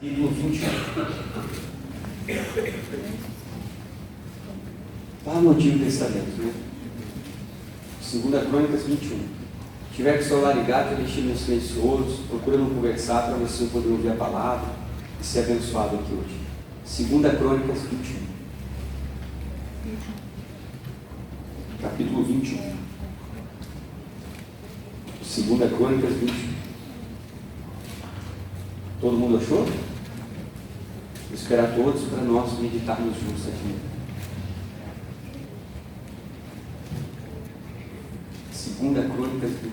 capítulo 21. Lá no Antigo Testamento, né? 2 Crônicas 21. Se tiver com o celular ligado, deixe-me no silencioso, procura não conversar para você poder ouvir a palavra e ser abençoado aqui hoje. 2 Crônicas 21. Capítulo 21. 2 Crônicas 21. Todo mundo achou? Vou esperar todos para nós meditarmos juntos aqui. 2 Crônicas 21.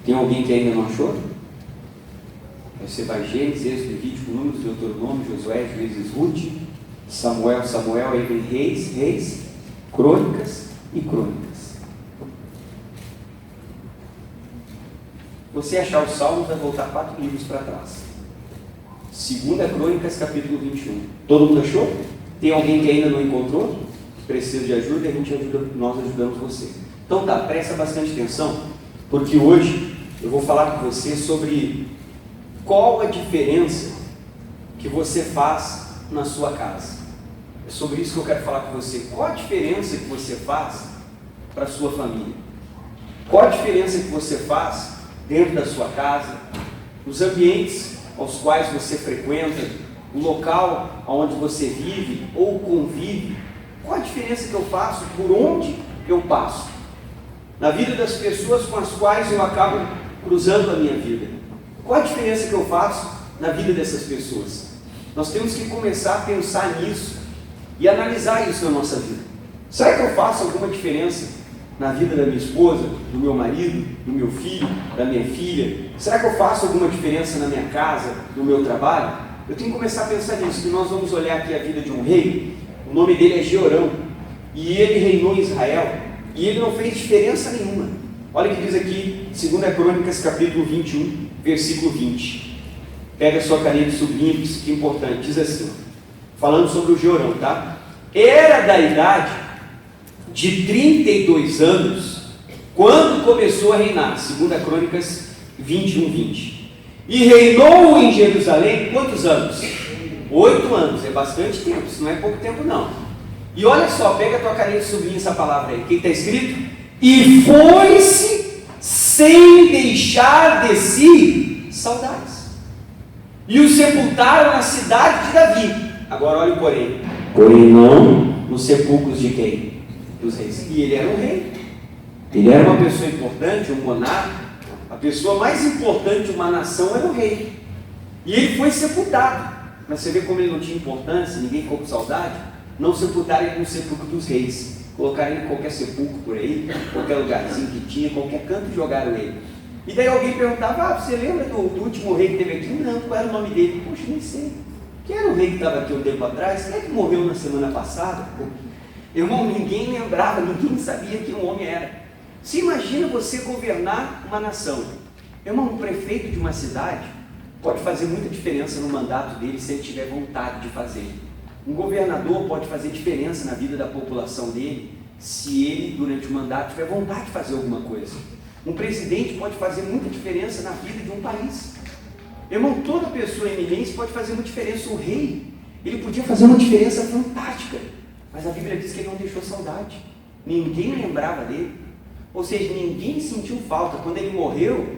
Tem alguém que ainda não achou? Você vai Gênesis, Êxodo, Levítico, Números, Deuteronômio, Josué, Juízes, Ruth, Samuel, aí vem Reis, Crônicas e Crônicas. Você achar os Salmos, vai voltar 4 livros para trás. 2 Crônicas, capítulo 21. Todo mundo achou? Tem alguém que ainda não encontrou? Precisa de ajuda? Nós ajudamos você. Então tá, presta bastante atenção, porque hoje eu vou falar com você sobre qual a diferença que você faz na sua casa. É sobre isso que eu quero falar com você. Qual a diferença que você faz para a sua família? Qual a diferença que você faz dentro da sua casa, nos ambientes aos quais você frequenta, o local onde você vive ou convive? Qual a diferença que eu faço por onde eu passo? Na vida das pessoas com as quais eu acabo cruzando a minha vida. Qual a diferença que eu faço na vida dessas pessoas? Nós temos que começar a pensar nisso e analisar isso na nossa vida. Será que eu faço alguma diferença na vida da minha esposa, do meu marido, do meu filho, da minha filha? Será que eu faço alguma diferença na minha casa, no meu trabalho? Eu tenho que começar a pensar nisso, que nós vamos olhar aqui a vida de um rei. O nome dele é Jeorão, e ele reinou em Israel, e ele não fez diferença nenhuma. Olha o que diz aqui, 2 Crônicas, capítulo 21, versículo 20. Pega a sua caneta e sublinha, isso que é importante. Diz assim, falando sobre o Jeorão, tá? Era da idade de 32 anos quando começou a reinar. 2 Crônicas 21, 20. E reinou em Jerusalém quantos anos? 8 anos, é bastante tempo, isso não é pouco tempo não. E olha só, pega a tua caneta e sublinha essa palavra aí. O que está escrito? E foi-se sem deixar de si saudades. E o sepultaram na cidade de Davi. Agora olha o porém. Porém não nos sepulcros de quem? Dos reis. E ele era um rei. Ele era uma pessoa importante, um monarca. A pessoa mais importante de uma nação era o rei. E ele foi sepultado. Mas você vê como ele não tinha importância, ninguém ficou com saudade. Não sepultaram ele no sepulcro dos reis. Colocaram ele em qualquer sepulcro por aí, qualquer lugarzinho que tinha, qualquer canto jogaram ele. E daí alguém perguntava, você lembra do último rei que teve aqui? Não, qual era o nome dele? Poxa, nem sei. Quem era o rei que estava aqui um tempo atrás? Quem é que morreu na semana passada? Irmão, ninguém lembrava, ninguém sabia quem o homem era. Se imagina você governar uma nação. Irmão, um prefeito de uma cidade pode fazer muita diferença no mandato dele se ele tiver vontade de fazer. Um governador pode fazer diferença na vida da população dele se ele, durante o mandato, tiver vontade de fazer alguma coisa. Um presidente pode fazer muita diferença na vida de um país. Irmão, toda pessoa eminente pode fazer uma diferença. O rei, ele podia fazer uma diferença fantástica, mas a Bíblia diz que ele não deixou saudade. Ninguém lembrava dele. Ou seja, ninguém sentiu falta. Quando ele morreu,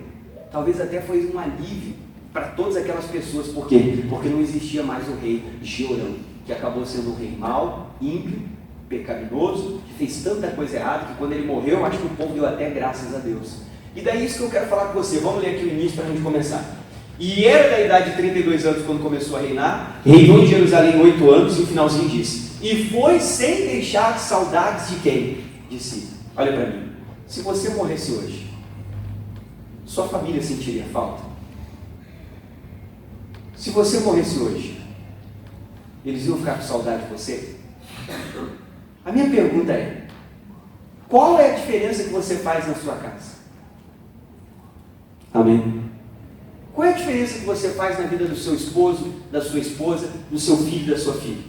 talvez até foi um alívio para todas aquelas pessoas. Por quê? Porque não existia mais o rei Jeorão, que acabou sendo um rei mau, ímpio, pecaminoso, que fez tanta coisa errada, que quando ele morreu, eu acho que o povo deu até graças a Deus. E daí isso que eu quero falar com você. Vamos ler aqui o início para a gente começar. E era da idade de 32 anos quando começou a reinar, reinou em Jerusalém 8 anos, e o finalzinho diz, e foi sem deixar saudades de quem? De si. Olha para mim, se você morresse hoje, sua família sentiria falta? Se você morresse hoje, eles iam ficar com saudade de você? A minha pergunta é, qual é a diferença que você faz na sua casa? Amém? Qual é a diferença que você faz na vida do seu esposo, da sua esposa, do seu filho, da sua filha?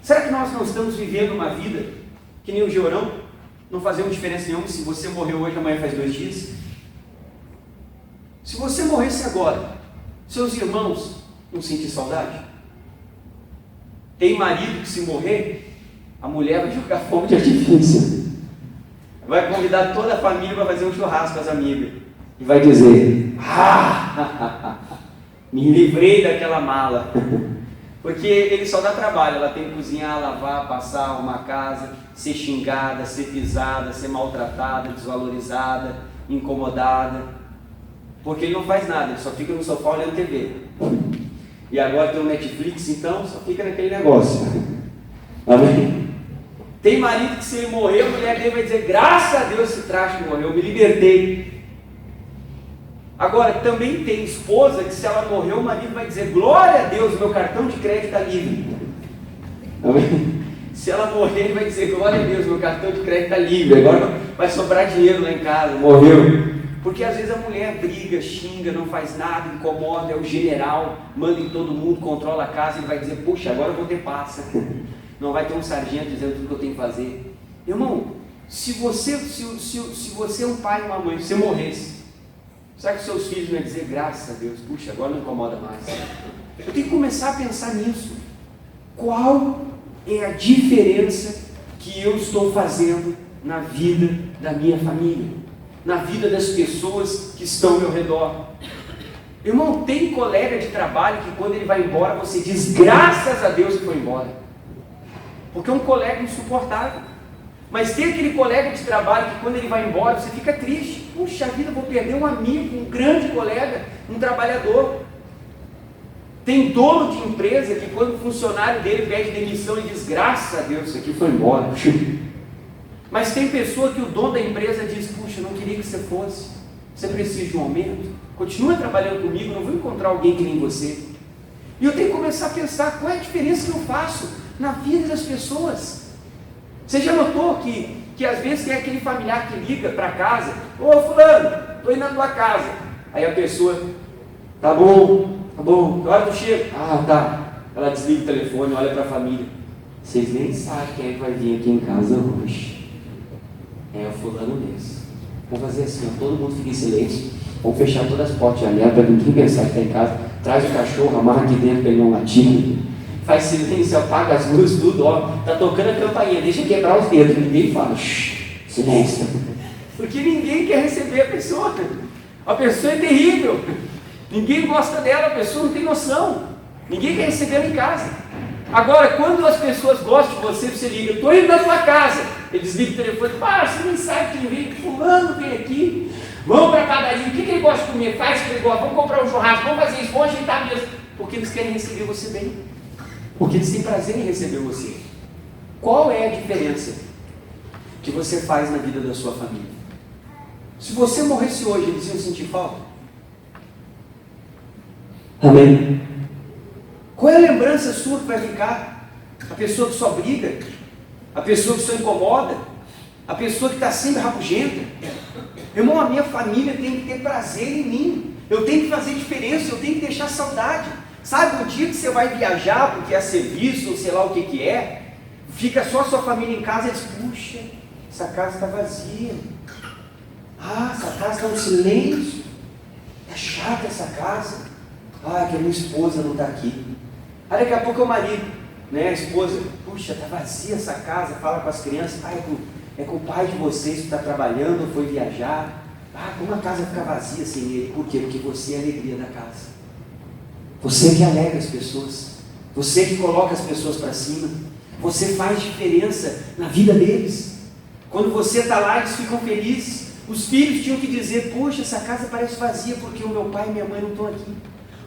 Será que nós não estamos vivendo uma vida que nem o Jeorão? Não fazemos diferença nenhuma se você morreu hoje, amanhã faz 2 dias? Se você morresse agora, Seus irmãos não sentem saudade? Tem marido que, se morrer, a mulher vai jogar fogo de artifício, vai convidar toda a família para fazer um churrasco com as amigas e vai dizer: me livrei daquela mala. Porque ele só dá trabalho. Ela tem que cozinhar, lavar, passar, arrumar a casa, ser xingada, ser pisada, ser maltratada, desvalorizada, incomodada. Porque ele não faz nada, ele só fica no sofá olhando TV. E agora tem o Netflix, então só fica naquele negócio. Amém? Tem marido que, se ele morrer, a mulher dele vai dizer: graças a Deus esse traste morreu, eu me libertei. Agora, também tem esposa que, se ela morrer, o marido vai dizer: glória a Deus, meu cartão de crédito está livre. Amém? Se ela morrer, ele vai dizer: glória a Deus, meu cartão de crédito está livre, agora vai sobrar dinheiro lá em casa. Morreu. Porque às vezes a mulher briga, xinga, não faz nada, incomoda, é o general, manda em todo mundo, controla a casa, ele vai dizer: puxa, agora eu vou ter paz. Não vai ter um sargento dizendo tudo que eu tenho que fazer. Irmão, se você é um pai e uma mãe, se você morresse, será que seus filhos não iam dizer: graças a Deus, puxa, agora não incomoda mais? Eu tenho que começar a pensar nisso. Qual é a diferença que eu estou fazendo na vida da minha família, na vida das pessoas que estão ao meu redor? Irmão, tem colega de trabalho que, quando ele vai embora, você diz: graças a Deus que foi embora, porque é um colega insuportável. Mas tem aquele colega de trabalho que, quando ele vai embora, você fica triste. Puxa vida, vou perder um amigo, um grande colega, um trabalhador. Tem dono de empresa que, quando o funcionário dele pede demissão, ele diz: graças a Deus, isso aqui foi embora. Mas tem pessoa que o dono da empresa diz: puxa, eu não queria que você fosse, você precisa de um aumento, continua trabalhando comigo, não vou encontrar alguém que nem você. E eu tenho que começar a pensar: qual é a diferença que eu faço na vida das pessoas? Você já notou que às vezes tem aquele familiar que liga para casa: ô fulano, estou indo na tua casa. Aí a pessoa: tá bom, que hora tu chega? Ah, tá. Ela desliga o telefone, olha para a família: vocês nem sabem quem é que vai vir aqui em casa hoje. É o fulano mesmo. Vamos fazer assim, ó, todo mundo fica em silêncio, vamos fechar todas as portas e janelas para ninguém pensar que está em casa. Traz o cachorro, amarra aqui dentro para ele não latir. Faz silêncio, apaga as luzes, tudo, ó. Está tocando a campainha, deixa quebrar os dedos. Ninguém fala: silêncio. Porque ninguém quer receber a pessoa. A pessoa é terrível. Ninguém gosta dela, a pessoa não tem noção. Ninguém quer receber ela em casa. Agora, quando as pessoas gostam de você, você liga: estou indo na sua casa. Ele desliga o telefone: você nem sabe quem vem, fulano vem aqui. Vamos para a padaria, o que ele gosta de comer? Faz o que ele gosta, vamos comprar um churrasco, vamos fazer isso, vamos ajeitar mesmo. Porque eles querem receber você bem. Porque eles têm prazer em receber você. Qual é a diferença que você faz na vida da sua família? Se você morresse hoje, eles iam sentir falta? Amém? Qual é a lembrança sua que vai ficar? A pessoa que só briga? A pessoa que só incomoda? A pessoa que está sempre rabugenta? Irmão, a minha família tem que ter prazer em mim. Eu tenho que fazer diferença, eu tenho que deixar saudade. Sabe, o dia que você vai viajar porque é serviço ou sei lá o que é, fica só a sua família em casa e diz: puxa, essa casa está vazia. Essa casa está um silêncio. É chata essa casa. Que a minha esposa não está aqui. Aí daqui a pouco é o marido, né? A esposa: puxa, está vazia essa casa. Fala com as crianças: é com o pai de vocês que está trabalhando ou foi viajar. Como a casa fica vazia sem ele? Por quê? Porque você é a alegria da casa. Você que alegra as pessoas, você que coloca as pessoas para cima, você faz diferença na vida deles. Quando você está lá, eles ficam felizes. Os filhos tinham que dizer: poxa, essa casa parece vazia porque o meu pai e minha mãe não estão aqui,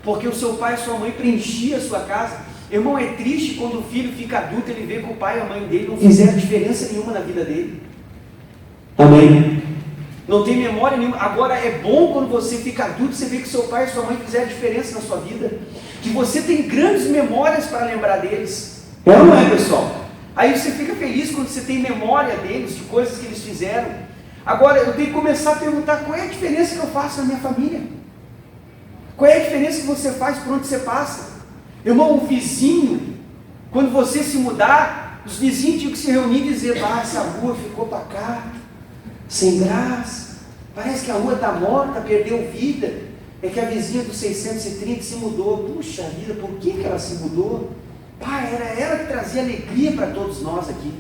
porque o seu pai e sua mãe preenchiam a sua casa. Irmão, é triste quando o filho fica adulto, ele vê que o pai e a mãe dele não fizeram diferença nenhuma na vida dele. Amém? Não tem memória nenhuma. Agora, é bom quando você fica adulto, você vê que seu pai e sua mãe fizeram diferença na sua vida, que você tem grandes memórias para lembrar deles. É ou não é, pessoal? Aí você fica feliz quando você tem memória deles, de coisas que eles fizeram. Agora, eu tenho que começar a perguntar: qual é a diferença que eu faço na minha família? Qual é a diferença que você faz por onde você passa? Irmão, o vizinho, quando você se mudar, os vizinhos tinham que se reunir e dizer: essa rua ficou para cá, sem graça, parece que a rua está morta, perdeu vida. É que a vizinha do 630 se mudou. Puxa vida, por que ela se mudou? Pai, era ela que trazia alegria para todos nós aqui.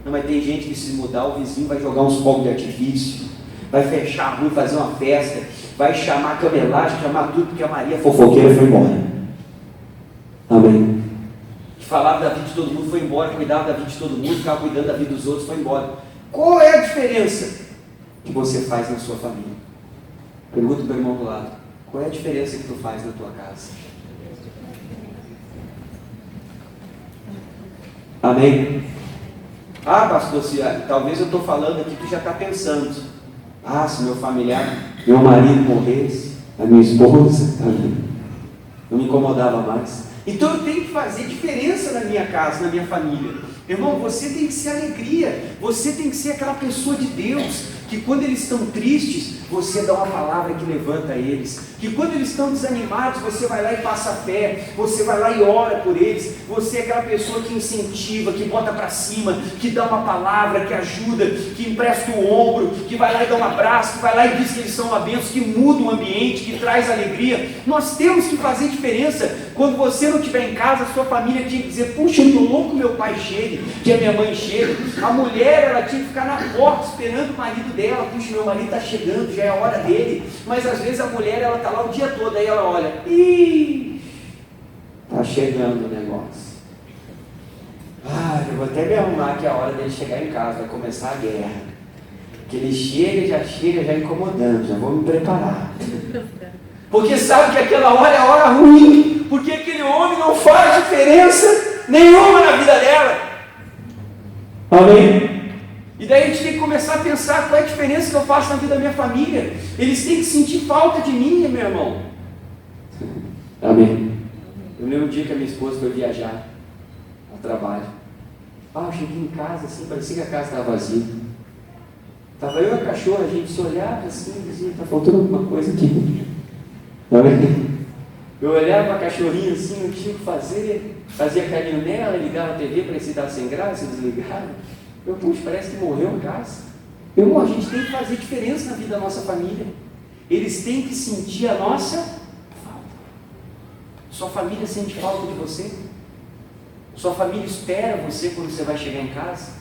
Não, mas tem gente que se mudar, o vizinho vai jogar uns fogos de artifício, vai fechar a rua e fazer uma festa, vai chamar a cama elástica, chamar tudo, porque a Maria fofoqueira foi embora. Amém. Que falava da vida de todo mundo, foi embora, cuidava da vida de todo mundo, ficava cuidando da vida dos outros, foi embora. Qual é a diferença que você faz na sua família? Pergunta para o irmão do lado. Qual é a diferença que tu faz na tua casa? Amém? Ah, pastor, talvez eu estou falando aqui, tu já está pensando. Ah, se meu familiar, meu marido morresse, a minha esposa, não me incomodava mais. Então eu tenho que fazer diferença na minha casa, na minha família. Irmão, você tem que ser alegria, você tem que ser aquela pessoa de Deus, que quando eles estão tristes, você dá uma palavra que levanta eles, que quando eles estão desanimados, você vai lá e passa fé, você vai lá e ora por eles, você é aquela pessoa que incentiva, que bota para cima, que dá uma palavra, que ajuda, que empresta o ombro, que vai lá e dá um abraço, que vai lá e diz que eles são uma bênção, que muda o ambiente, que traz alegria. Nós temos que fazer diferença. Quando você não estiver em casa, a sua família tinha que dizer: puxa, eu estou louco que meu pai chegue, que a minha mãe chegue. A mulher, ela tinha que ficar na porta esperando o marido dela. Puxa, meu marido está chegando, já é a hora dele. Mas às vezes a mulher, ela está lá o dia todo, aí ela olha: ih, está chegando o negócio. Ah, eu vou até me arrumar que é a hora dele chegar em casa, vai começar a guerra. Que ele chega já incomodando, já vou me preparar. Porque sabe que aquela hora é a hora ruim, porque aquele homem não faz diferença nenhuma na vida dela. Amém? E daí a gente tem que começar a pensar qual é a diferença que eu faço na vida da minha família. Eles têm que sentir falta de mim, meu irmão. Amém? Eu lembro um dia que a minha esposa foi viajar ao trabalho. Ah, eu cheguei em casa assim, parecia que a casa estava vazia. Estava eu e a cachorra, a gente se olhava assim, dizia: está faltando alguma coisa aqui. Amém? Eu olhava para a cachorrinha assim, não tinha o que fazer, fazia carinho nela, ligava a TV para ver se estava sem graça, desligava. Eu, puxa, parece que morreu a casa. Irmão, a gente tem que fazer diferença na vida da nossa família. Eles têm que sentir a nossa falta. Sua família sente falta de você? Sua família espera você quando você vai chegar em casa?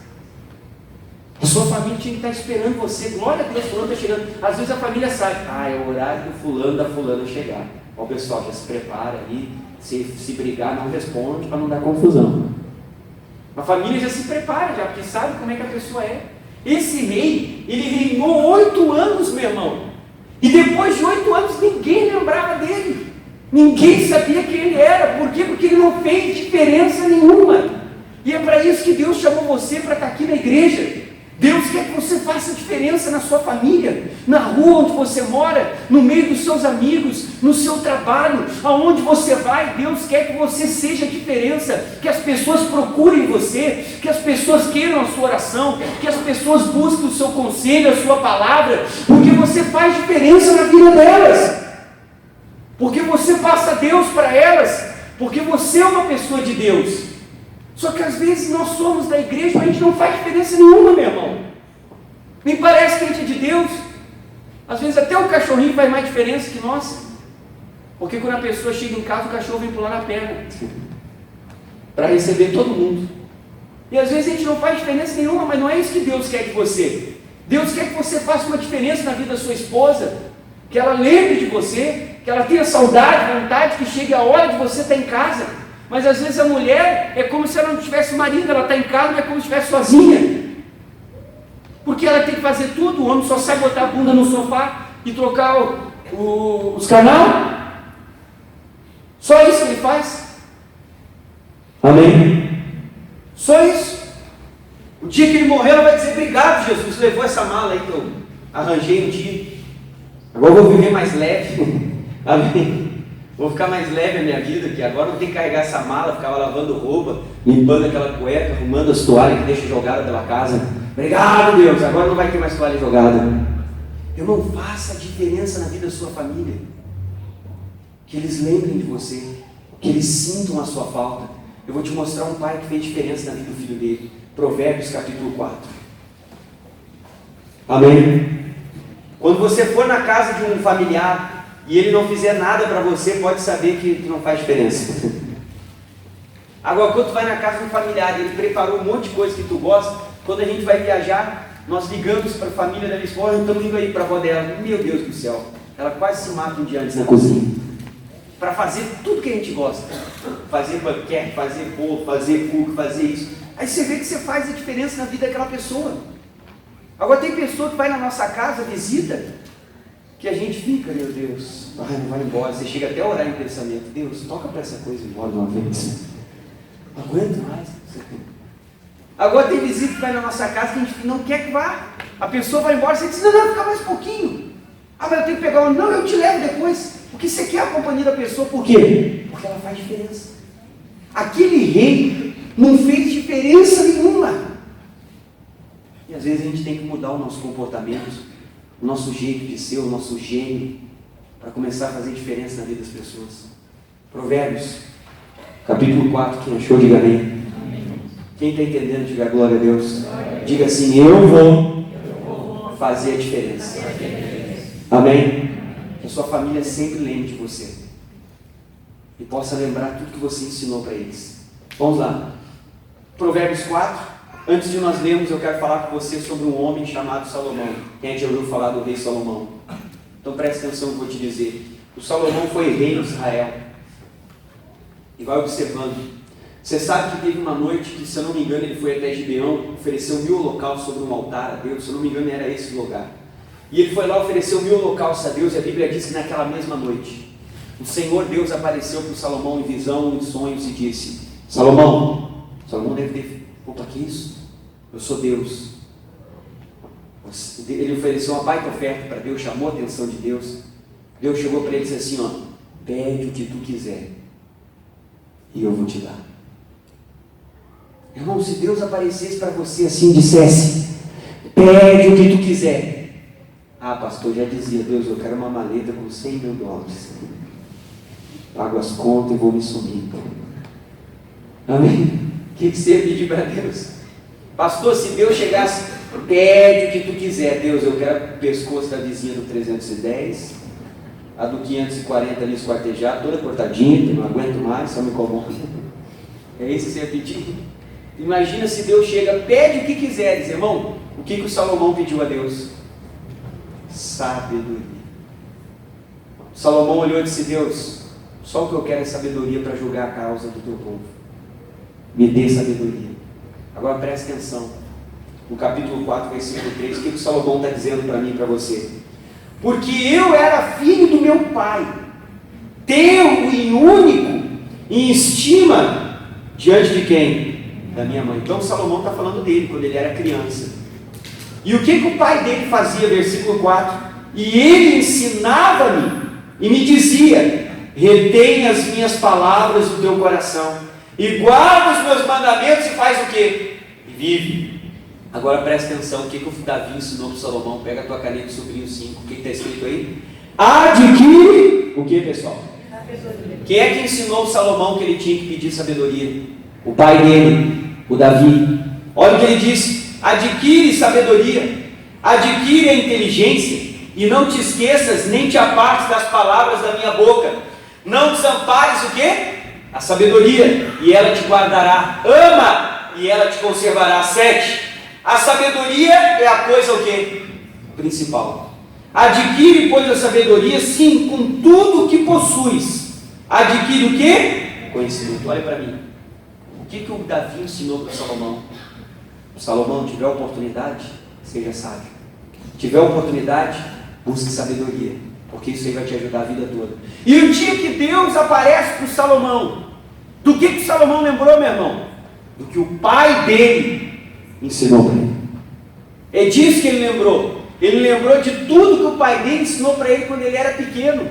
A sua família tinha que estar esperando você. Glória a Deus, fulano está chegando. Às vezes a família sabe: ah, é o horário do fulano, da fulana chegar. O pessoal já se prepara ali, se brigar não responde para não dar confusão. A família já se prepara, já, porque sabe como é que a pessoa é. Esse rei, ele reinou 8 anos, meu irmão. E depois de 8 anos ninguém lembrava dele. Ninguém sabia quem ele era. Por quê? Porque ele não fez diferença nenhuma. E é para isso que Deus chamou você para estar aqui na igreja. Deus quer que você faça diferença na sua família, na rua onde você mora, no meio dos seus amigos, no seu trabalho, aonde você vai. Deus quer que você seja diferença, que as pessoas procurem você, que as pessoas queiram a sua oração, que as pessoas busquem o seu conselho, a sua palavra, porque você faz diferença na vida delas, porque você passa Deus para elas, porque você é uma pessoa de Deus. Só que às vezes nós somos da igreja, mas a gente não faz diferença nenhuma, meu irmão. Nem parece que a gente é de Deus. Às vezes até o cachorrinho faz mais diferença que nós. Porque quando a pessoa chega em casa, o cachorro vem pular na perna para receber todo mundo. E às vezes a gente não faz diferença nenhuma, mas não é isso que Deus quer de você. Deus quer que você faça uma diferença na vida da sua esposa, que ela lembre de você, que ela tenha saudade, vontade, que chegue a hora de você estar em casa. Mas às vezes a mulher é como se ela não tivesse marido, ela está em casa, mas é como se estivesse sozinha. Porque ela tem que fazer tudo, o homem só sabe botar a bunda no sofá e trocar os canal. Só isso que ele faz. Amém? Só isso. O dia que ele morrer, ela vai dizer: obrigado, Jesus, levou essa mala aí que eu arranjei um dia. Agora eu vou viver mais leve. Amém? Vou ficar mais leve a minha vida, que agora não tem que carregar essa mala, ficava lavando roupa, limpando aquela cueca, arrumando as toalhas que deixa jogada pela casa. Obrigado, Deus, agora não vai ter mais toalha jogada. Irmão, faça a diferença na vida da sua família. Que eles lembrem de você, que eles sintam a sua falta. Eu vou te mostrar um pai que fez diferença na vida do filho dele. Provérbios capítulo 4. Amém? Quando você for na casa de um familiar e ele não fizer nada para você, pode saber que não faz diferença. Agora, quando tu vai na casa do familiar, ele preparou um monte de coisa que tu gosta, quando a gente vai viajar, nós ligamos para a família da minha esposa, estamos indo aí para a avó dela, meu Deus do céu, ela quase se mata um dia antes na cozinha, para fazer tudo que a gente gosta, fazer panqueque, fazer bolo, fazer cookie, fazer isso, aí você vê que você faz a diferença na vida daquela pessoa. Agora tem pessoa que vai na nossa casa, visita, que a gente fica, meu Deus, ai, não vai embora, você chega até a orar em pensamento, Deus, toca para essa coisa embora de uma vez, não aguento mais. Agora tem visita que vai na nossa casa que a gente não quer que vá, a pessoa vai embora, você diz, não, fica mais um pouquinho, mas eu tenho que pegar não, eu te levo depois, porque você quer a companhia da pessoa, por quê? Porque ela faz diferença. Aquele rei não fez diferença nenhuma, e às vezes a gente tem que mudar o nosso comportamento, o nosso jeito de ser, o nosso gênio, para começar a fazer diferença na vida das pessoas. Provérbios, capítulo 4, quem achou, diga amém. Quem está entendendo, diga glória a Deus. Diga assim, eu vou fazer a diferença. Amém? Que a sua família sempre lembre de você e possa lembrar tudo que você ensinou para eles. Vamos lá. Provérbios 4. Antes de nós lermos, eu quero falar com você sobre um homem chamado Salomão. Quem já ouviu falar do rei Salomão? Então preste atenção no que eu vou te dizer. O Salomão foi rei de Israel. E vai observando. Você sabe que teve uma noite que, se eu não me engano, ele foi até Gibeão, ofereceu 1000 holocaustos sobre um altar a Deus. Se eu não me engano, era esse lugar. E ele foi lá, ofereceu 1000 holocaustos a Deus, e a Bíblia diz que naquela mesma noite, o Senhor Deus apareceu para o Salomão em visão, em sonhos, e disse, Salomão deve ter, opa, que isso? Eu sou Deus. Ele ofereceu uma baita oferta para Deus, chamou a atenção de Deus. Deus chegou para ele e disse assim, ó, pede o que tu quiser, e eu vou te dar. Irmão, se Deus aparecesse para você assim, dissesse, pede o que tu quiser. Ah, pastor, já dizia, Deus, eu quero uma maleta com $100 mil. Pago as contas e vou me sumir. Amém? O que você ia pedir para Deus? Pastor, se Deus chegasse, pede o que tu quiser. Deus, eu quero o pescoço da vizinha do 310, a do 540 ali esquartejada, toda cortadinha, que não aguento mais, só me incomoda. É isso que você ia pedir? Imagina se Deus chega, pede o que quiseres, irmão. O que o Salomão pediu a Deus? Sabedoria. Salomão olhou e disse, Deus, só o que eu quero é sabedoria para julgar a causa do teu povo. Me dê sabedoria. Agora preste atenção. No capítulo 4, versículo 3, o que o Salomão está dizendo para mim e para você? Porque eu era filho do meu pai, teu e único, em estima, diante de quem? Da minha mãe. Então Salomão está falando dele, quando ele era criança. E o que o pai dele fazia? Versículo 4. E ele ensinava-me, e me dizia, retém as minhas palavras no teu coração, e guarda os meus mandamentos, e faz o quê? E vive. Agora presta atenção, o que o Davi ensinou para o Salomão? Pega a tua caneta e sobrinho 5, o que está escrito aí? Adquire, o que, pessoal? Quem é que ensinou o Salomão que ele tinha que pedir sabedoria? O pai dele, o Davi. Olha o que ele disse, adquire sabedoria, adquire a inteligência, e não te esqueças, nem te apartes das palavras da minha boca, não desampares o quê? A sabedoria, e ela te guardará. Ama, e ela te conservará. 7. A sabedoria é a coisa o quê? Principal. Adquire, pois, a sabedoria, sim, com tudo o que possuis. Adquire o quê? Conhecimento. Olha para mim. O que o Davi ensinou para Salomão? Salomão, tiver oportunidade, seja sábio. Tiver oportunidade, busque sabedoria, porque isso aí vai te ajudar a vida toda. E o dia que Deus aparece para o Salomão, do que o Salomão lembrou, meu irmão? Do que o pai dele ensinou para ele. É disso que ele lembrou. Ele lembrou de tudo que o pai dele ensinou para ele quando ele era pequeno.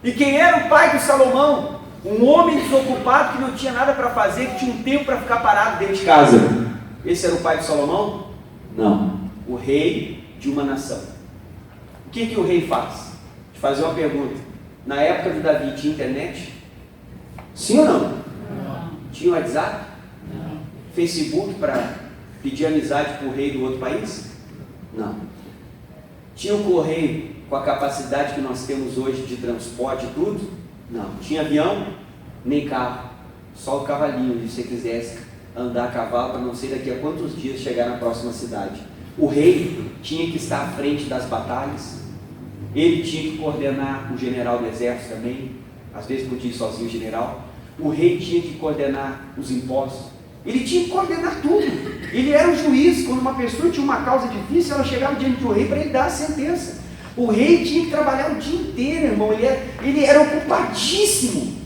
E quem era o pai de Salomão? Um homem desocupado que não tinha nada para fazer, que tinha um tempo para ficar parado dentro de casa. Esse era o pai de Salomão? Não. O rei de uma nação. O que o rei faz? Deixa eu fazer uma pergunta. Na época de Davi, tinha internet? Sim ou não? Não. Tinha WhatsApp? Não. Facebook para pedir amizade para o rei do outro país? Não. Tinha o correio com a capacidade que nós temos hoje de transporte e tudo? Não. Tinha avião, nem carro. Só o cavalinho, se você quisesse andar a cavalo, para não sei daqui a quantos dias chegar na próxima cidade. O rei tinha que estar à frente das batalhas. Ele tinha que coordenar o general do exército também. Às vezes podia ir sozinho o general. O rei tinha que coordenar os impostos. Ele tinha que coordenar tudo. Ele era o juiz. Quando uma pessoa tinha uma causa difícil, ela chegava diante do rei para ele dar a sentença. O rei tinha que trabalhar o dia inteiro, irmão. Ele era ocupadíssimo.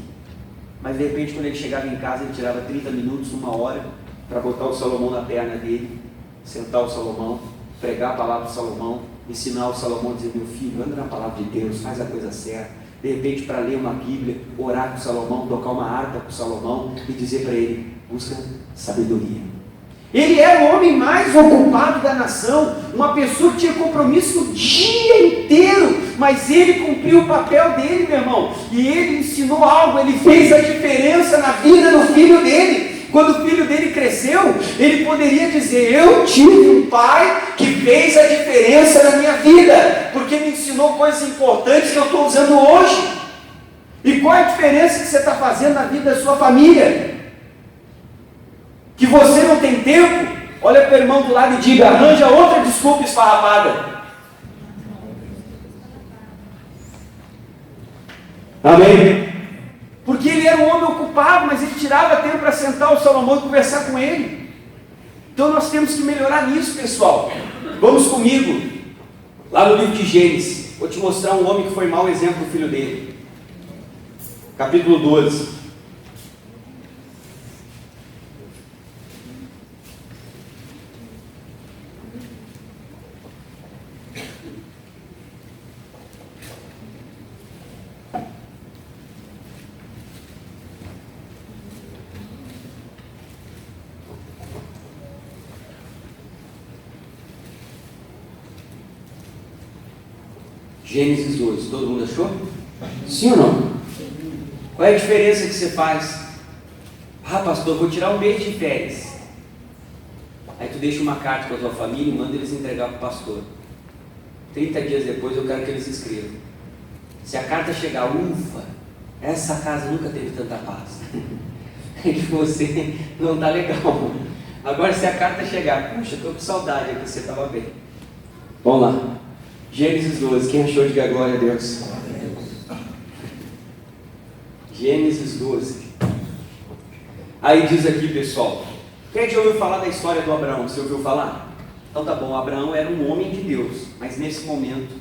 Mas de repente, quando ele chegava em casa, ele tirava 30 minutos, 1 hora, para botar o Salomão na perna dele, sentar o Salomão, pregar a palavra de Salomão, ensinar o Salomão, dizer: meu filho, anda na palavra de Deus, faz a coisa certa. De repente, para ler uma Bíblia, orar com o Salomão, tocar uma harpa com o Salomão e dizer para ele: busca sabedoria. Ele era o homem mais ocupado da nação, uma pessoa que tinha compromisso o dia inteiro, mas ele cumpriu o papel dele, meu irmão, e ele ensinou algo, ele fez a diferença na vida do filho dele. Quando o filho dele cresceu, ele poderia dizer: eu tive um pai que fez a diferença na minha vida, porque me ensinou coisas importantes que eu estou usando hoje. E qual é a diferença que você está fazendo na vida da sua família? Que você não tem tempo? Olha para o irmão do lado e diga: arranja outra desculpa esfarrapada. Amém? Porque ele era um homem ocupado, mas ele tirava tempo para sentar o Salomão e conversar com ele. Então nós temos que melhorar nisso, pessoal. Vamos comigo lá no livro de Gênesis. Vou te mostrar um homem que foi mau exemplo do filho dele. Capítulo 12. Gênesis 12, todo mundo achou? Sim ou não? Qual é a diferença que você faz? Ah, pastor, vou tirar um mês de férias. Aí tu deixa uma carta com a tua família e manda eles entregar para o pastor. 30 dias depois eu quero que eles escrevam. Se a carta chegar: ufa, essa casa nunca teve tanta paz. É que você não está legal. Agora, se a carta chegar: puxa, estou com saudade, aqui você estava bem. Vamos lá. Gênesis 12, quem achou, diga glória a Deus. Gênesis 12. Aí diz aqui, pessoal, quem já ouviu falar da história do Abraão? Você ouviu falar? Então tá bom, Abraão era um homem de Deus, mas nesse momento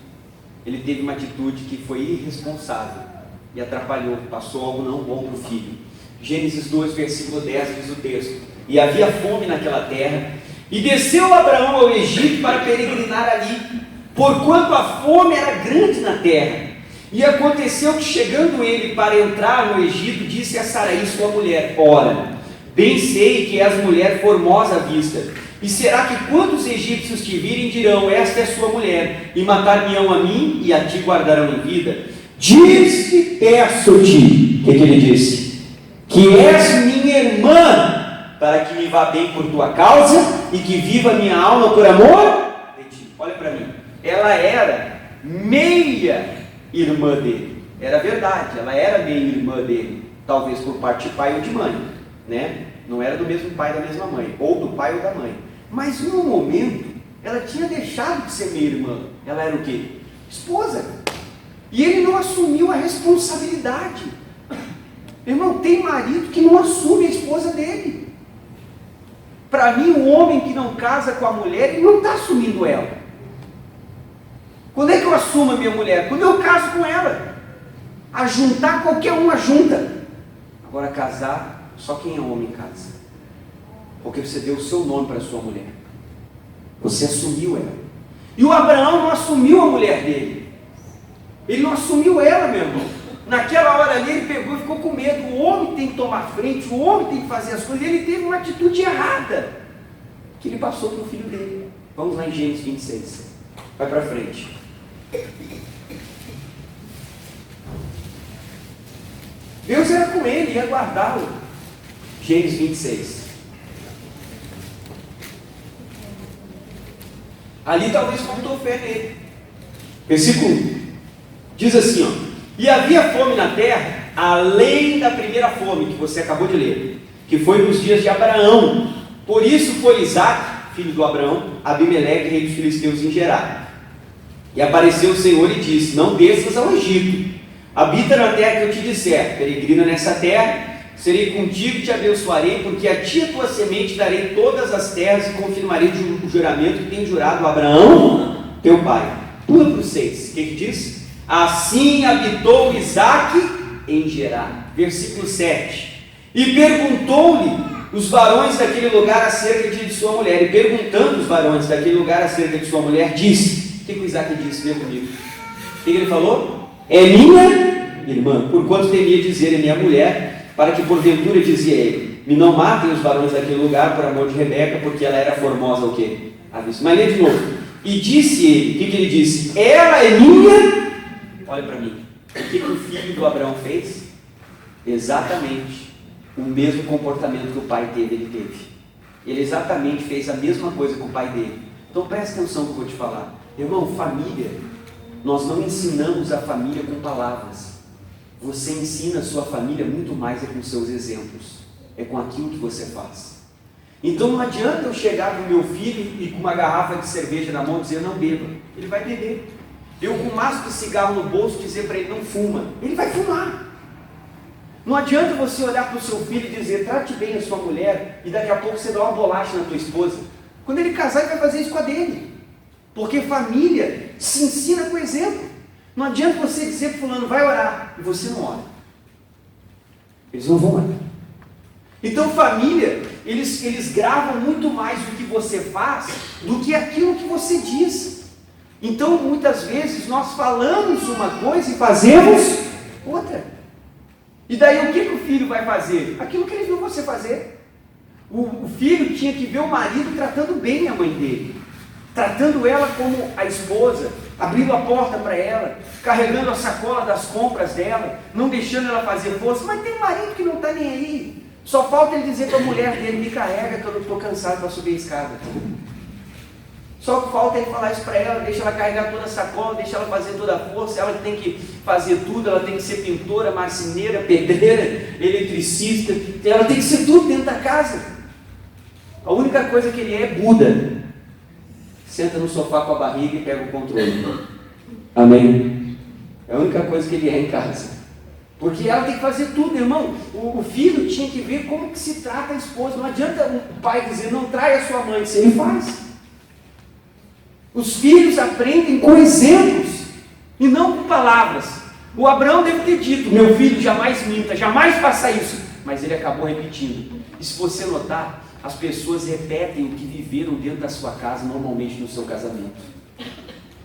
ele teve uma atitude que foi irresponsável e atrapalhou, passou algo não bom para o filho. Gênesis 12, versículo 10 diz o texto: e havia fome naquela terra, e desceu Abraão ao Egito para peregrinar ali, porquanto a fome era grande na terra. E aconteceu que, chegando ele para entrar no Egito, disse a Sarai sua mulher: ora, bem sei que és mulher formosa à vista, e será que quantos egípcios te virem dirão: esta é sua mulher, e matar-me-ão a mim e a ti guardarão em vida? Diz-te, peço-te, o que ele disse? Que és minha irmã, para que me vá bem por tua causa, e que viva minha alma por amor de ti. Olha para mim, ela era meia irmã dele. Era verdade, ela era meia irmã dele, talvez por parte de pai ou de mãe, né? Não era do mesmo pai e da mesma mãe, ou do pai ou da mãe. Mas no momento, ela tinha deixado de ser meia irmã. Ela era o quê? Esposa. E ele não assumiu a responsabilidade. Irmão, tem marido que não assume a esposa dele. Para mim, o homem que não casa com a mulher, ele não está assumindo ela. Quando é que eu assumo a minha mulher? Quando eu caso com ela. Ajuntar, qualquer um ajunta. Agora, casar, só quem é homem casa. Porque você deu o seu nome para a sua mulher. Você assumiu ela. E o Abraão não assumiu a mulher dele. Ele não assumiu ela, meu irmão. Naquela hora ali, ele pegou e ficou com medo. O homem tem que tomar frente, o homem tem que fazer as coisas. Ele teve uma atitude errada, que ele passou para o filho dele. Vamos lá em Gênesis 26. Vai para frente. Deus era com ele, ia guardá-lo. Gênesis 26. Ali talvez faltou fé nele. Versículo 1. Diz assim, ó: e havia fome na terra, além da primeira fome que você acabou de ler, que foi nos dias de Abraão. Por isso foi Isaque, filho do Abraão, Abimeleque, rei dos filisteus, em Gerar. E apareceu o Senhor e disse: não desças ao Egito, habita na terra que eu te disser, peregrina nessa terra, serei contigo e te abençoarei, porque a ti e a tua semente darei todas as terras e confirmarei o juramento que tenho jurado a Abraão, teu pai. Pula para o 6, o que diz? Assim habitou Isaque em Gerar. Versículo 7. E perguntou-lhe os varões daquele lugar acerca de sua mulher. E perguntando os varões daquele lugar acerca de sua mulher, disse: o que o Isaque disse? Vê comigo. O que ele falou? É minha irmã, porquanto temia dizer: é minha mulher, para que porventura, dizia ele, me não matem os varões daquele lugar por amor de Rebeca, porque ela era formosa o quê? Mas lê de novo. E disse ele, o que ele disse? Ela é minha. Olha para mim. O que o filho do Abraão fez? Exatamente o mesmo comportamento que o pai dele ele teve. Ele exatamente fez a mesma coisa com o pai dele. Então presta atenção no que eu vou te falar. Irmão, família, nós não ensinamos a família com palavras. Você ensina a sua família muito mais é com seus exemplos. É com aquilo que você faz. Então não adianta eu chegar para o meu filho e com uma garrafa de cerveja na mão dizer: não beba. Ele vai beber. Eu com um maço de cigarro no bolso dizer para ele: não fuma. Ele vai fumar. Não adianta você olhar para o seu filho e dizer: trate bem a sua mulher, e daqui a pouco você dá uma bolacha na tua esposa. Quando ele casar, ele vai fazer isso com a dele. Porque família se ensina com exemplo. Não adianta você dizer para fulano: vai orar, e você não ora. Eles não vão orar. Então família, eles gravam muito mais o que você faz do que aquilo que você diz. Então muitas vezes nós falamos uma coisa e fazemos outra. E daí o que o filho vai fazer? Aquilo que ele viu você fazer. O filho tinha que ver o marido tratando bem a mãe dele, tratando ela como a esposa, abrindo a porta para ela, carregando a sacola das compras dela, não deixando ela fazer força. Mas tem marido que não está nem aí. Só falta ele dizer para a mulher dele: me carrega que eu não estou cansado para subir a escada. Só falta ele falar isso para ela, deixa ela carregar toda a sacola, deixa ela fazer toda a força. Ela tem que fazer tudo, ela tem que ser pintora, marceneira, pedreira, eletricista, ela tem que ser tudo dentro da casa. A única coisa que ele é Buda. Senta no sofá com a barriga e pega o controle. Amém? É a única coisa que ele é em casa. Porque ela tem que fazer tudo, irmão. O filho tinha que ver como que se trata a esposa. Não adianta o pai dizer: não trai a sua mãe. Se ele faz. Os filhos aprendem com exemplos e não com palavras. O Abraão deve ter dito: meu filho, jamais minta, jamais faça isso. Mas ele acabou repetindo. E se você notar, as pessoas repetem o que viveram dentro da sua casa, normalmente no seu casamento.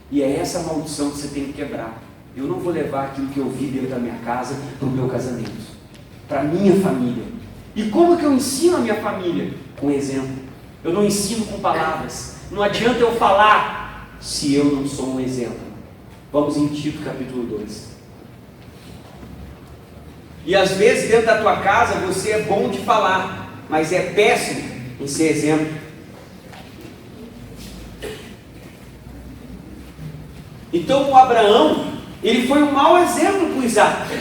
E é essa maldição que você tem que quebrar. Eu não vou levar aquilo que eu vi dentro da minha casa para o meu casamento, para a minha família. E como que eu ensino a minha família? Com exemplo. Eu não ensino com palavras. Não adianta eu falar se eu não sou um exemplo. Vamos em Tito capítulo 2. E às vezes dentro da tua casa você é bom de falar, mas é péssimo em ser exemplo. Então o Abraão, ele foi um mau exemplo para o Isaque.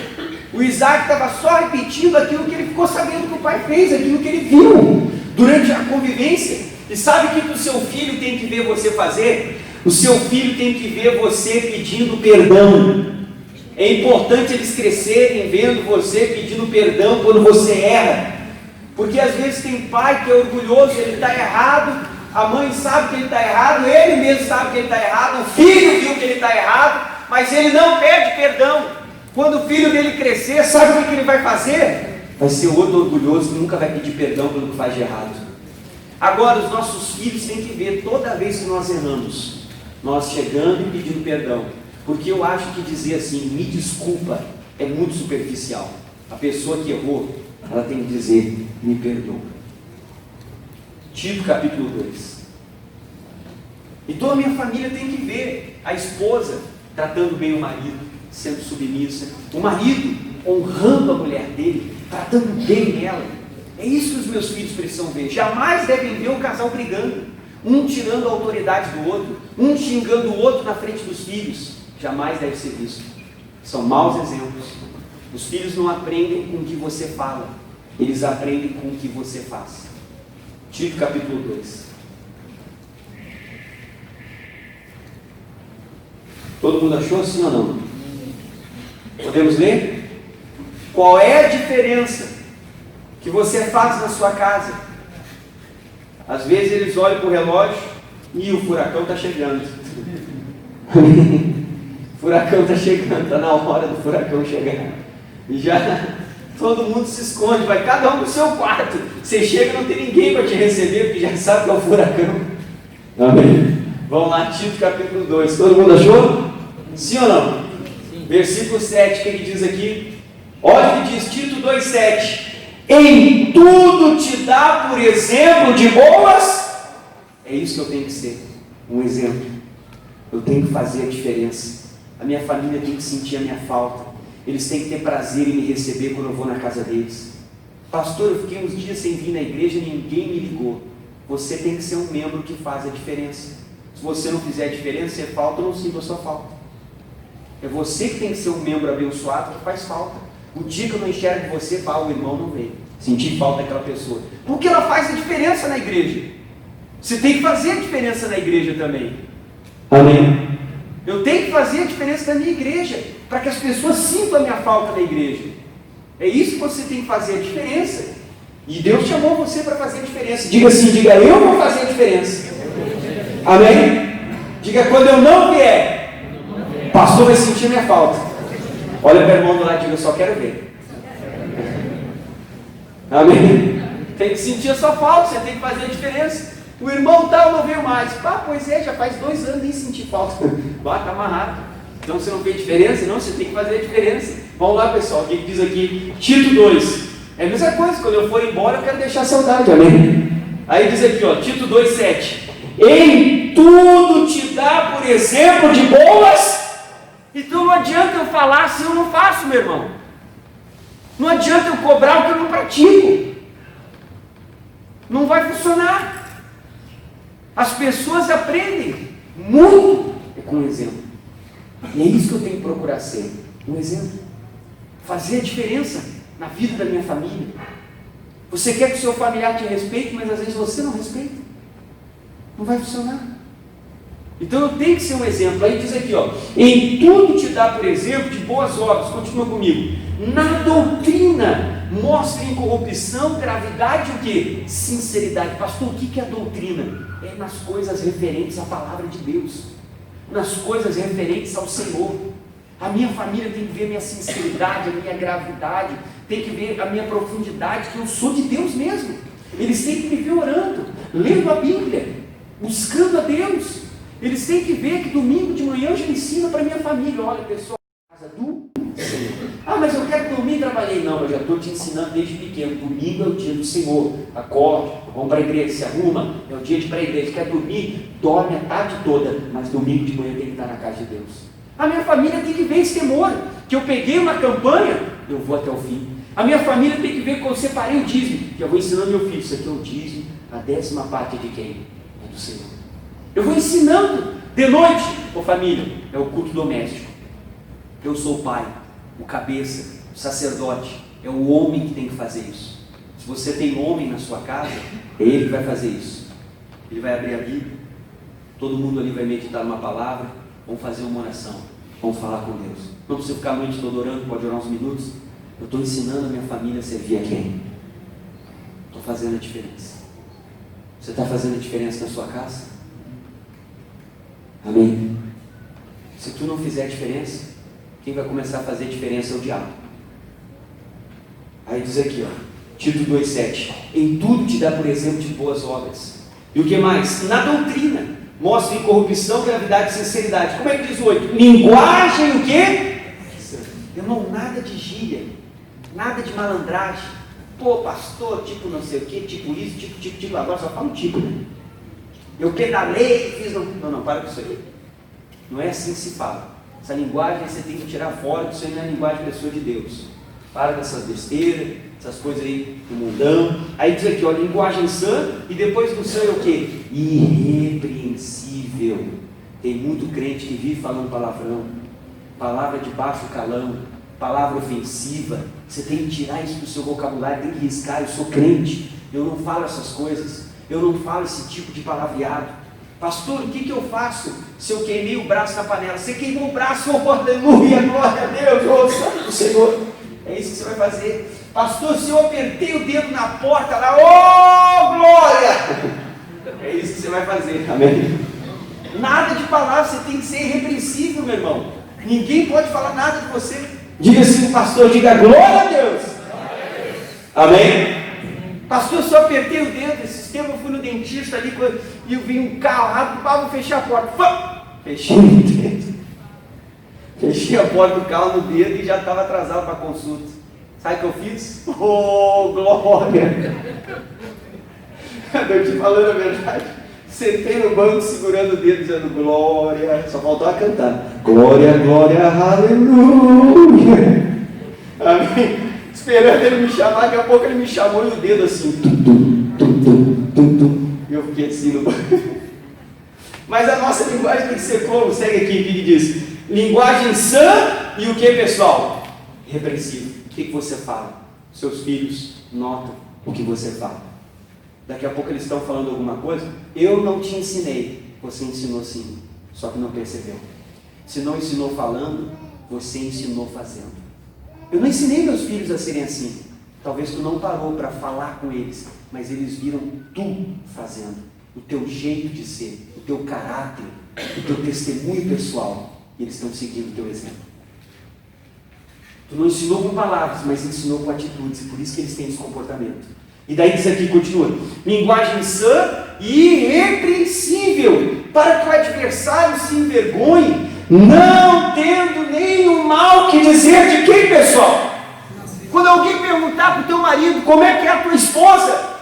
O Isaque estava só repetindo aquilo que ele ficou sabendo que o pai fez, aquilo que ele viu durante a convivência. E sabe o que o seu filho tem que ver você fazer? O seu filho tem que ver você pedindo perdão. É importante eles crescerem vendo você pedindo perdão quando você erra. Porque às vezes tem pai que é orgulhoso, ele está errado, a mãe sabe que ele está errado, ele mesmo sabe que ele está errado, o filho viu que ele está errado, mas ele não pede perdão. Quando o filho dele crescer, sabe o que ele vai fazer? Vai ser outro orgulhoso que nunca vai pedir perdão pelo que faz de errado. Agora, os nossos filhos têm que ver toda vez que nós erramos, nós chegando e pedindo perdão. Porque eu acho que dizer assim, me desculpa, é muito superficial. A pessoa que errou, ela tem que dizer, me perdoa. Tito capítulo 2. Então a minha família tem que ver a esposa tratando bem o marido, sendo submissa, o marido honrando a mulher dele, tratando bem ela. É isso que os meus filhos precisam ver. Jamais devem ver um casal brigando, um tirando a autoridade do outro, um xingando o outro na frente dos filhos. jamais deve ser visto. São maus exemplos. Os filhos não aprendem com o que você fala, eles aprendem com o que você faz. Tito capítulo 2. Todo mundo achou, sim ou não? Podemos ler? Qual é a diferença que você faz na sua casa? Às vezes eles olham para o relógio e o furacão está chegando. O furacão está chegando, está na hora do furacão chegar. E já todo mundo se esconde, vai cada um para o seu quarto. Você chega e não tem ninguém para te receber, porque já sabe que é o furacão. Amém? Vamos lá, Tito capítulo 2. Todo mundo achou? Sim ou não? Sim. Versículo 7, que ele diz aqui. Olha o que diz Tito 2,7. Em tudo te dá por exemplo de boas. É isso que eu tenho que ser, um exemplo. Eu tenho que fazer a diferença. A minha família tem que sentir a minha falta. Eles têm que ter prazer em me receber quando eu vou na casa deles. Pastor, eu fiquei uns dias sem vir na igreja e ninguém me ligou. Você tem que ser um membro que faz a diferença. Se você não fizer a diferença, você falta, eu não sinto a sua falta. É você que tem que ser um membro abençoado que faz falta. O dia que eu não enxergo você, o irmão não veio. Sentir falta daquela pessoa. Porque ela faz a diferença na igreja. Você tem que fazer a diferença na igreja também. Amém? Eu tenho que fazer a diferença na minha igreja, para que as pessoas sintam a minha falta na igreja. É isso que você tem que fazer a diferença. E Deus chamou você para fazer a diferença. Diga assim, diga, eu vou fazer a diferença. Amém? Diga, quando eu não vier, o pastor vai sentir a minha falta. Olha para o irmão do lado e diga, eu só quero ver. Amém? Tem que sentir a sua falta, você tem que fazer a diferença. O irmão tal não veio mais. Pois é, já faz 2 anos nem senti falta. Tá amarrado. Então você não fez diferença? Não, você tem que fazer a diferença. Vamos lá, pessoal, o que diz aqui? Tito 2. É a mesma coisa, quando eu for embora eu quero deixar saudade, amém? Aí diz aqui, Tito 2,7. Em tudo te dá por exemplo de boas. Então não adianta eu falar se eu não faço, meu irmão. Não adianta eu cobrar o que eu não pratico. Não vai funcionar. As pessoas aprendem muito com o exemplo. E é isso que eu tenho que procurar ser, um exemplo. Fazer a diferença na vida da minha família. Você quer que o seu familiar te respeite, mas às vezes você não respeita. Não vai funcionar. Então eu tenho que ser um exemplo. Aí diz aqui, em tudo te dá por exemplo de boas obras. Continua comigo. Na doutrina, mostra incorrupção, gravidade e o quê? Sinceridade. Pastor, o que é a doutrina? É nas coisas referentes à palavra de Deus, nas coisas referentes ao Senhor. A minha família tem que ver a minha sinceridade, a minha gravidade, tem que ver a minha profundidade, que eu sou de Deus mesmo. Eles têm que me ver orando, lendo a Bíblia, buscando a Deus. Eles têm que ver que domingo de manhã eu já ensino para a minha família. Olha, pessoal, casa do Senhor. Mas eu quero dormir e trabalhei. Não, eu já estou te ensinando desde pequeno. Domingo é o dia do Senhor. Acorde, vamos para a igreja, se arruma. É o dia de ir para a igreja. Quer dormir? Dorme a tarde toda. Mas domingo de manhã tem que estar na casa de Deus. A minha família tem que ver esse temor. Que eu peguei uma campanha, eu vou até o fim. A minha família tem que ver que eu separei o dízimo. Que eu vou ensinando meu filho. Isso aqui é o dízimo. A 10ª parte é de quem? É do Senhor. Eu vou ensinando. De noite, família, é o culto doméstico. Eu sou o pai, o cabeça, o sacerdote. É o homem que tem que fazer isso. Se você tem homem na sua casa, é ele que vai fazer isso. Ele vai abrir a Bíblia. Todo mundo ali vai meditar numa palavra. Vamos fazer uma oração. Vamos falar com Deus. Não precisa ficar a noite toda orando, pode orar uns minutos. Eu estou ensinando a minha família a servir a quem? Estou fazendo a diferença. Você está fazendo a diferença na sua casa? Amém? Se tu não fizer a diferença, quem vai começar a fazer a diferença é o diabo. Aí diz aqui, Tito 2,7. Em tudo te dá por exemplo de boas obras. E o que mais? Na doutrina, mostra incorrupção, gravidade e sinceridade. Como é que diz o 8? Linguagem o quê? Irmão, nada de gíria, nada de malandragem. Pastor, tipo não sei o que, tipo isso, tipo, agora só fala um tipo, né? Eu pedalei, fiz... Não, para com isso aí. Não é assim que se fala. Essa linguagem você tem que tirar fora, que isso aí não é linguagem de pessoa de Deus. Para dessas besteiras, essas coisas aí do mundão. Aí diz aqui, linguagem sã, e depois do sã é o quê? Irrepreensível. Tem muito crente que vive falando palavrão. palavra de baixo calão, palavra ofensiva. Você tem que tirar isso do seu vocabulário, tem que riscar. Eu sou crente, eu não falo essas coisas, eu não falo esse tipo de palavreado. Pastor, o que eu faço se eu queimei o braço na panela? Você queimou o braço, oh, aleluia, glória a Deus, oh, santo do Senhor. É isso que você vai fazer. Pastor, se eu apertei o dedo na porta lá, oh, glória! É isso que você vai fazer, amém? Nada de palavra, você tem que ser irrepreensível, meu irmão. Ninguém pode falar nada de você. Diga assim, pastor, diga glória a Deus. Amém? Pastor, se eu apertei o dedo, esses tempos eu fui no dentista ali e eu vi um carro rápido, vou fechar a porta. Fechei o dedo. Fechei a porta do carro no dedo e já estava atrasado para a consulta. Sabe o que eu fiz? Oh, glória! Estou te falando a verdade. Sentei no banco segurando o dedo dizendo glória. Só faltou a cantar. Glória, glória, aleluia. Amém. Esperando ele me chamar, daqui a pouco ele me chamou e o dedo assim. E eu fiquei assim no banco. Mas a nossa linguagem tem que ser como? Segue aqui, o que diz? Linguagem sã e o que, pessoal? Repreensivo. O que você fala? Seus filhos notam o que você fala. Daqui a pouco eles estão falando alguma coisa. Eu não te ensinei, você ensinou sim, só que não percebeu. Se não ensinou falando, você ensinou fazendo. Eu não ensinei meus filhos a serem assim. Talvez tu não parou para falar com eles, mas eles viram tu fazendo, o teu jeito de ser, o teu caráter, o teu testemunho pessoal, e eles estão seguindo o teu exemplo. Tu não ensinou com palavras, mas ensinou com atitudes, e por isso que eles têm esse comportamento. E daí diz aqui, continua, linguagem sã e irrepreensível, para que o adversário se envergonhe, não tendo nenhum mal que dizer de quem, pessoal? Quando alguém perguntar para o teu marido como é que é a tua esposa,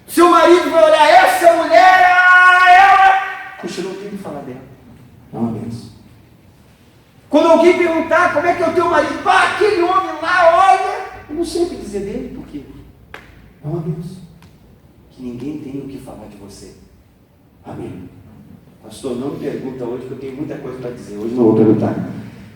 seu marido vai olhar, essa mulher, ela... Puxa, eu não tenho que falar dela. Não, menos. Quando alguém perguntar como é que é o teu marido, pá, aquele homem lá, olha, eu não sei o que dizer dele, porque, não, Deus, que ninguém tem o que falar de você. Amém. Pastor, não me pergunta hoje, porque eu tenho muita coisa para dizer, hoje não vou perguntar.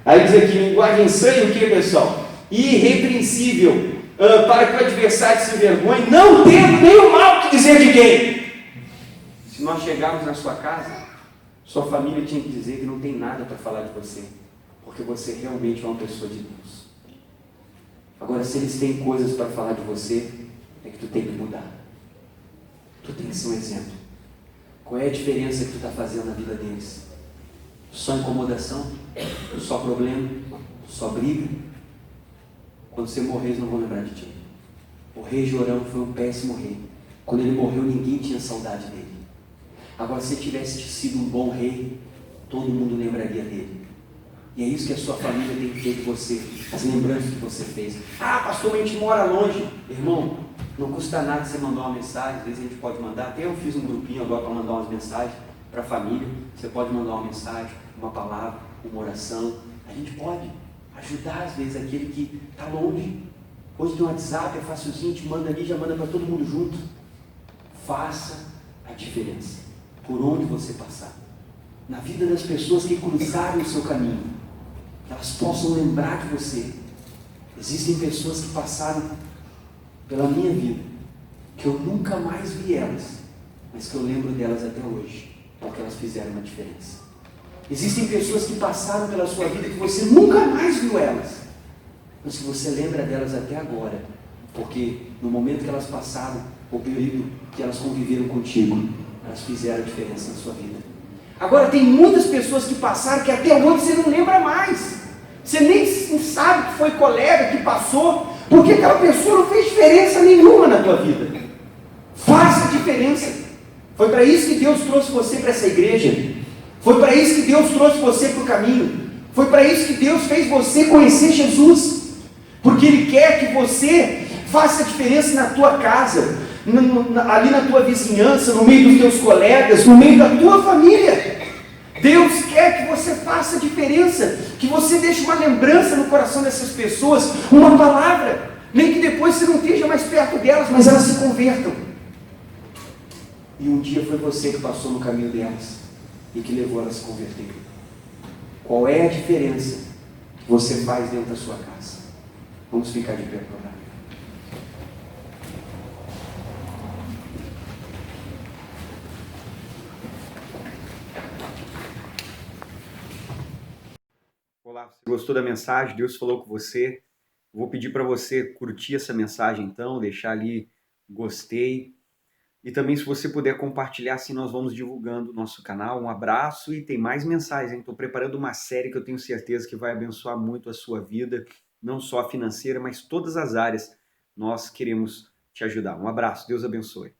Aí diz aqui, linguagem sã e o que, pessoal? Irrepreensível, para que o adversário se envergonhe, não tendo nenhum mal que dizer de quem? Se nós chegarmos na sua casa, sua família tinha que dizer que não tem nada para falar de você, porque você realmente é uma pessoa de Deus. Agora, se eles têm coisas para falar de você, é que tu tem que mudar. Tu tem que ser um exemplo. Qual é a diferença que tu está fazendo na vida deles? Só incomodação? Só problema? Só briga? Quando você morrer, eles não vão lembrar de ti. O rei Jorão foi um péssimo rei. Quando ele morreu, ninguém tinha saudade dele. Agora, se ele tivesse sido um bom rei, todo mundo lembraria dele. E é isso que a sua família tem que ter de você, as lembranças que você fez. Ah, pastor, a gente mora longe. Irmão, não custa nada você mandar uma mensagem, às vezes a gente pode mandar. Até eu fiz um grupinho agora para mandar umas mensagens para a família. Você pode mandar uma mensagem, uma palavra, uma oração. A gente pode ajudar, às vezes, aquele que está longe. Hoje tem um WhatsApp, é facilzinho, te manda ali, já manda para todo mundo junto. Faça a diferença, por onde você passar. Na vida das pessoas que cruzarem o seu caminho, que elas possam lembrar de você. Existem pessoas que passaram pela minha vida, que eu nunca mais vi elas, mas que eu lembro delas até hoje, porque elas fizeram uma diferença. Existem pessoas que passaram pela sua vida que você nunca mais viu elas, mas que você lembra delas até agora, porque no momento que elas passaram, o período que elas conviveram contigo, elas fizeram a diferença na sua vida. Agora tem muitas pessoas que passaram que até hoje você não lembra mais. Você nem sabe que foi colega que passou, porque aquela pessoa não fez diferença nenhuma na tua vida. Faça a diferença. Foi para isso que Deus trouxe você para essa igreja. Foi para isso que Deus trouxe você para o caminho. Foi para isso que Deus fez você conhecer Jesus. Porque Ele quer que você faça a diferença na tua casa, ali na tua vizinhança, no meio dos teus colegas, no meio da tua família. Deus quer que você faça a diferença, que você deixe uma lembrança no coração dessas pessoas, uma palavra, nem que depois você não esteja mais perto delas, mas elas se convertam. E um dia foi você que passou no caminho delas e que levou elas a se converterem. Qual é a diferença que você faz dentro da sua casa? Vamos ficar de pé para orar. Olá, você gostou da mensagem? Deus falou com você? Vou pedir para você curtir essa mensagem então, deixar ali gostei. E também se você puder compartilhar, assim nós vamos divulgando o nosso canal. Um abraço e tem mais mensagens, hein? Estou preparando uma série que eu tenho certeza que vai abençoar muito a sua vida, não só a financeira, mas todas as áreas. Nós queremos te ajudar. Um abraço, Deus abençoe.